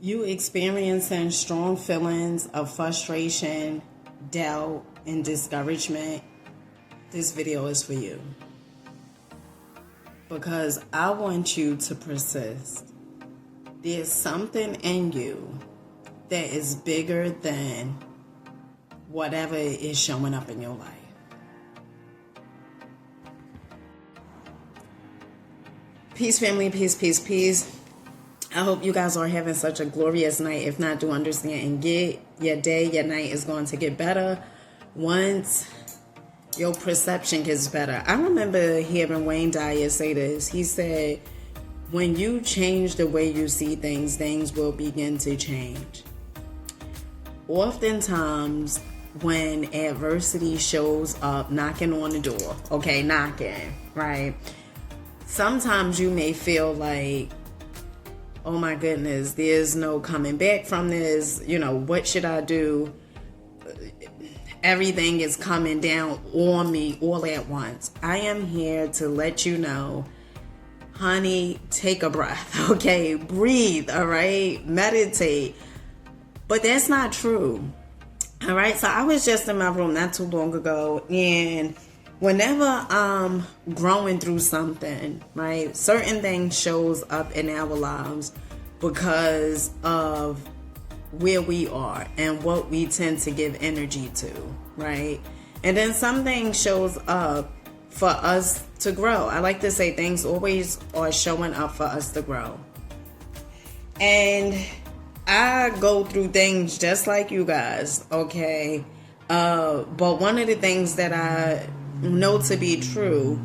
You experiencing strong feelings of frustration, doubt, and discouragement, this video is for you. Because I want you to persist. There's something in you that is bigger than whatever is showing up in your life. Peace, family, peace, peace, peace. I hope you guys are having such a glorious night. If not, do understand and get your day, your night is going to get better once your perception gets better. I remember hearing Wayne Dyer say this. He said, when you change the way you see things, things will begin to change. Oftentimes, when adversity shows up knocking on the door, knocking, right? Sometimes you may feel like, oh my goodness, there's no coming back from this. What should I do? Everything is coming down on me all at once. I am here to let you know, honey, take a breath, okay? Breathe, all right? Meditate. But that's not true, all right? So I was just in my room not too long ago, and whenever I'm growing through something, right, certain things shows up in our lives because of where we are and what we tend to give energy to, right? And then something shows up for us to grow. I like to say things always are showing up for us to grow. And I go through things just like you guys, okay? But one of the things that I know to be true,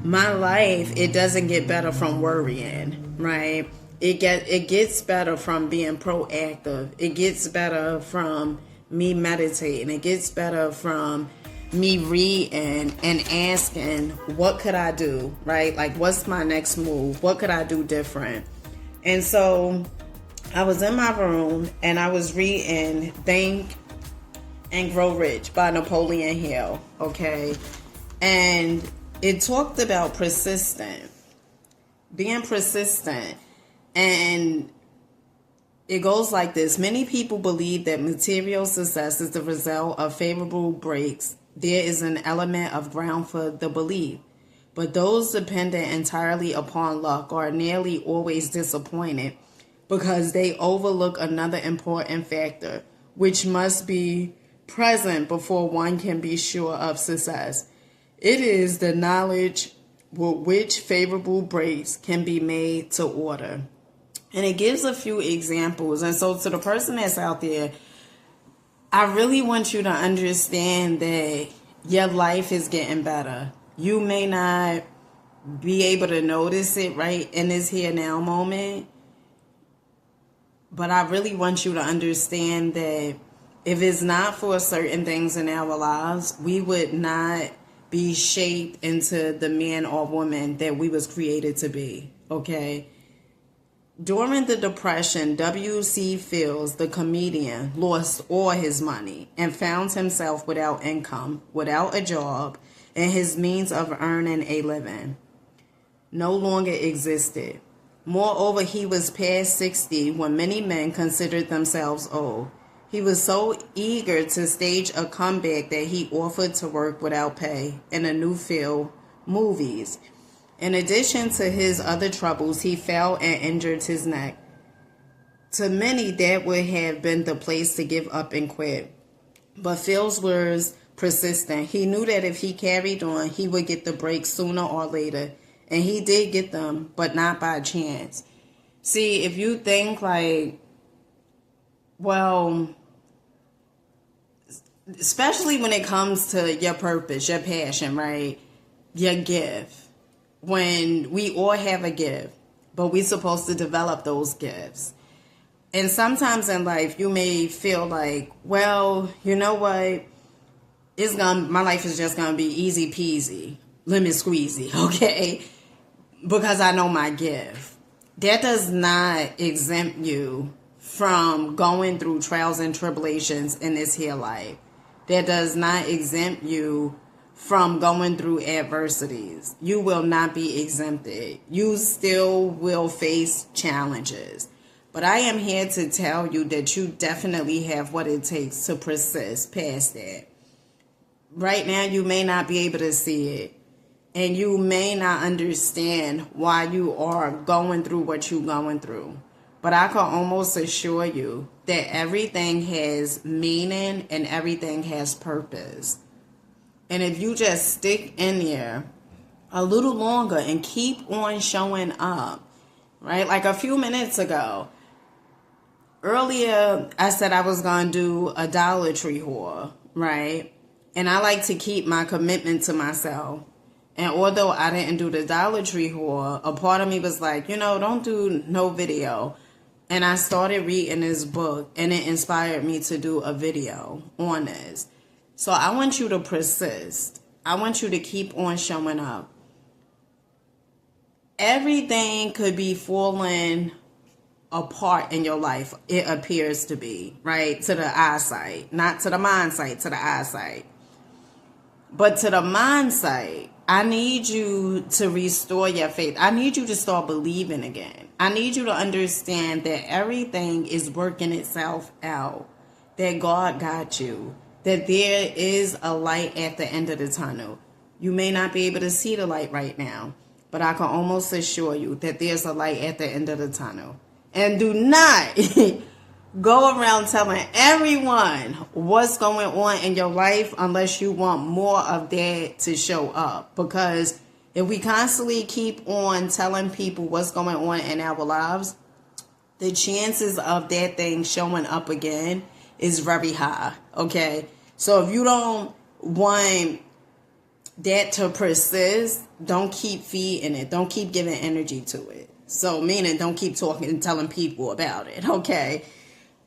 my life, it doesn't get better from worrying, right? It gets better from being proactive. It gets better from me meditating. It gets better from me reading and asking, what could I do, right? Like, what's my next move? What could I do different? And so I was in my room and I was reading Think and Grow Rich by Napoleon Hill, okay? And it talked about being persistent. And it goes like this. Many people believe that material success is the result of favorable breaks. There is an element of ground for the belief. But those dependent entirely upon luck are nearly always disappointed because they overlook another important factor, which must be present before one can be sure of success. It is the knowledge with which favorable breaks can be made to order. And it gives a few examples. And so to the person that's out there, I really want you to understand that your life is getting better. You may not be able to notice it right in this here now moment, but I really want you to understand that if it's not for certain things in our lives, we would not be shaped into the man or woman that we was created to be, okay? During the Depression, W.C. Fields, the comedian, lost all his money and found himself without income, without a job, and his means of earning a living no longer existed. Moreover, he was past 60 when many men considered themselves old. He was so eager to stage a comeback that he offered to work without pay in a new field, movies. In addition to his other troubles, he fell and injured his neck. To many, that would have been the place to give up and quit. But Fields was persistent. He knew that if he carried on, he would get the break sooner or later. And he did get them, but not by chance. See, if you think like, well, especially when it comes to your purpose, your passion, right? Your gift. When we all have a gift, but we're supposed to develop those gifts. And sometimes in life, you may feel like, well, you know what? My life is just gonna be easy peasy, lemon squeezy, okay? Because I know my gift. That does not exempt you from going through trials and tribulations in this here life. That does not exempt you from going through adversities. You will not be exempted. You still will face challenges. But I am here to tell you that you definitely have what it takes to persist past that. Right now, you may not be able to see it. And you may not understand why you are going through what you're going through. But I can almost assure you that everything has meaning and everything has purpose. And if you just stick in there a little longer and keep on showing up, right? Like a few minutes ago, earlier I said I was going to do a Dollar Tree haul, right? And I like to keep my commitment to myself. And although I didn't do the Dollar Tree haul, a part of me was like, don't do no video. And I started reading this book, and it inspired me to do a video on this. So I want you to persist. I want you to keep on showing up. Everything could be falling apart in your life, it appears to be, right? To the eyesight, not to the mind sight, to the eyesight. But to the mind sight, I need you to restore your faith. I need you to start believing again. I need you to understand that everything is working itself out, that God got you, that there is a light at the end of the tunnel. You may not be able to see the light right now, but I can almost assure you that there's a light at the end of the tunnel. And do not go around telling everyone what's going on in your life unless you want more of that to show up. Because if we constantly keep on telling people what's going on in our lives, the chances of that thing showing up again is very high. Okay? So if you don't want that to persist, don't keep feeding it. Don't keep giving energy to it. So meaning don't keep talking and telling people about it. Okay?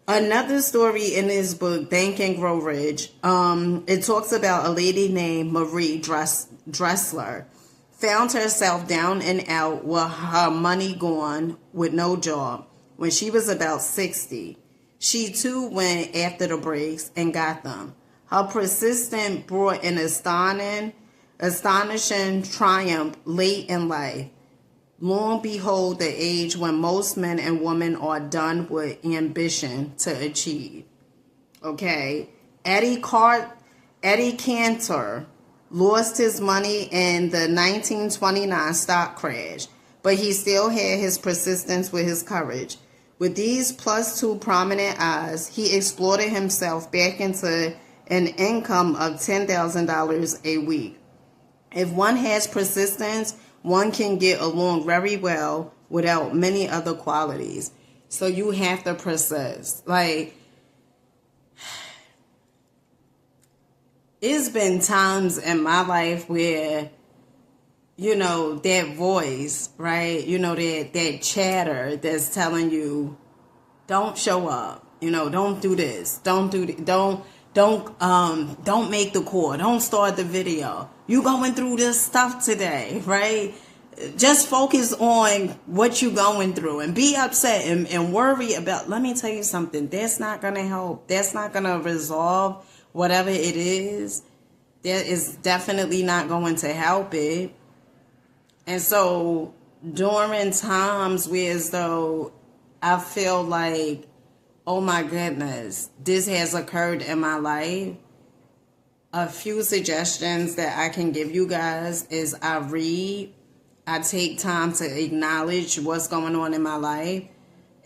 Another story in this book, Think and Grow Rich, it talks about a lady named Marie Dressler. Found herself down and out with her money gone with no job when she was about 60. She too went after the breaks and got them. Her persistence brought an astonishing triumph late in life. Long behold the age when most men and women are done with ambition to achieve. Okay. Eddie Cantor lost his money in the 1929 stock crash, but he still had his persistence with his courage. With these +2 prominent eyes, he exploited himself back into an income of $10,000 a week. If one has persistence, one can get along very well without many other qualities. So you have to persist. Like, it's been times in my life where, that voice, right? That chatter that's telling you, don't show up. Don't do this. Don't make the call. Don't start the video. You going through this stuff today, right? Just focus on what you're going through and be upset and worry about. Let me tell you something. That's not going to help. That's not going to resolve whatever it is. That is definitely not going to help it. And so during times where as though I feel like, oh my goodness, this has occurred in my life, a few suggestions that I can give you guys is I read, I take time to acknowledge what's going on in my life,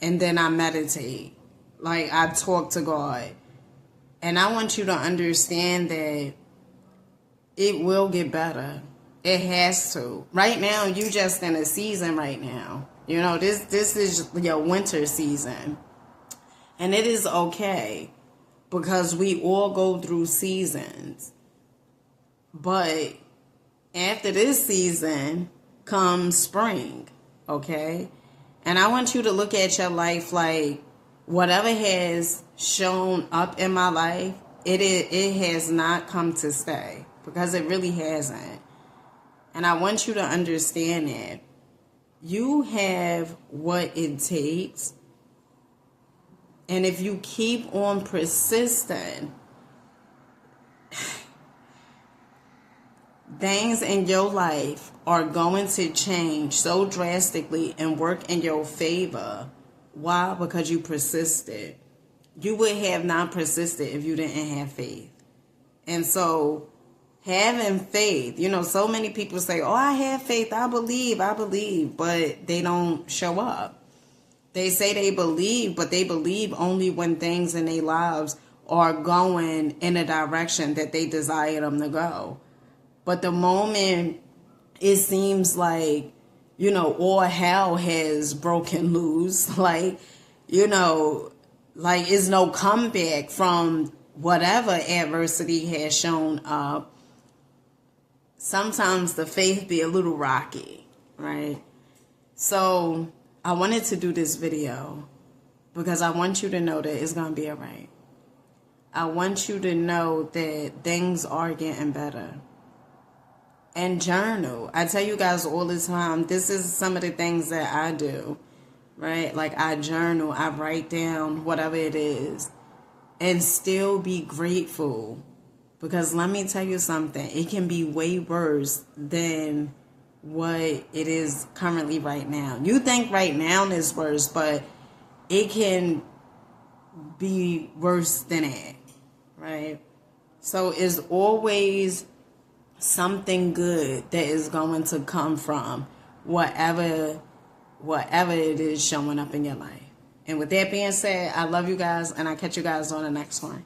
and then I meditate. Like, I talk to God. And I want you to understand that it will get better. It has to. Right now, you just in a season right now. This is your winter season. And it is okay, because we all go through seasons. But after this season comes spring, okay? And I want you to look at your life like whatever has shown up in my life, it has not come to stay, because it really hasn't. And I want you to understand that you have what it takes. And if you keep on persisting, things in your life are going to change so drastically and work in your favor Why? Because you persisted. You would have not persisted if you didn't have faith. And so having faith, so many people say, oh, I have faith, I believe, but they don't show up. They say they believe, but they believe only when things in their lives are going in a direction that they desire them to go. But the moment it seems like, all hell has broken loose, like it's no comeback from whatever adversity has shown up, sometimes the faith be a little rocky, right? So I wanted to do this video because I want you to know that it's going to be all right. I want you to know that things are getting better. And journal. I tell you guys all the time, this is some of the things that I do, right? Like I journal, I write down whatever it is and still be grateful. Because let me tell you something, it can be way worse than what it is currently right now. You think right now is worse, but it can be worse than it, right? So it's always something good that is going to come from whatever it is showing up in your life. And with that being said, I love you guys, and I'll catch you guys on the next one.